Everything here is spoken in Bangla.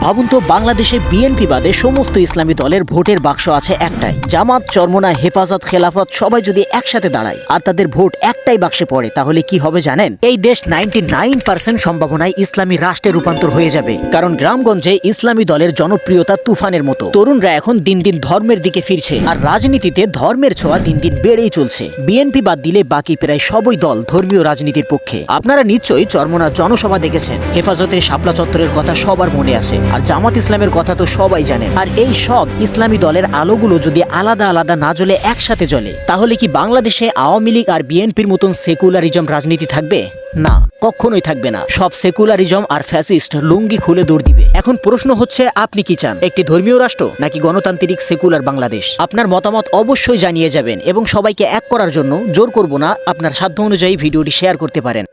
ভাবুন তো, বাংলাদেশে বিএনপি বাদে সমস্ত ইসলামী দলের ভোটের বাক্স আছে একটাই। জামাত, চরমোনা, হেফাজত, খেলাফত সবাই যদি একসাথে দাঁড়ায় আর তাদের ভোট একটাই বাক্সে পড়ে, তাহলে কি হবে জানেন? এই দেশ 99% সম্ভাবনায় ইসলামী রাষ্ট্রে রূপান্তর হয়ে যাবে। কারণ গ্রামগঞ্জে ইসলামী দলের জনপ্রিয়তা তুফানের মতো। তরুণরা এখন দিন দিন ধর্মের দিকে ফিরছে, আর রাজনীতিতে ধর্মের ছোঁয়া দিন দিন বেড়েই চলছে। বিএনপি বাদ দিলে বাকি প্রায় সবই দল ধর্মীয় রাজনীতির পক্ষে। আপনারা নিশ্চয়ই চরমোনার জনসভা দেখেছেন। হেফাজতের শাপলা চত্বরের কথা সবার মনে আছে, আর জামাত ইসলামের কথা তো সবাই জানেন। আর এই সব ইসলামী দলের আলোগুলো যদি আলাদা আলাদা না জ্বলে একসাথে জ্বলে, তাহলে কি বাংলাদেশে আওয়ামী লীগ আর বিএনপির মতন সেকুলারিজম রাজনীতি থাকবে? না, কখনোই থাকবে না। সব সেকুলারিজম আর ফ্যাসিস্ট লুঙ্গি খুলে দৌড় দিবে। এখন প্রশ্ন হচ্ছে, আপনি কি চান? একটি ধর্মীয় রাষ্ট্র নাকি গণতান্ত্রিক সেকুলার বাংলাদেশ? আপনার মতামত অবশ্যই জানিয়ে যাবেন, এবং সবাইকে এক করার জন্য জোর করব না, আপনার সাধ্য অনুযায়ী ভিডিওটি শেয়ার করতে পারেন।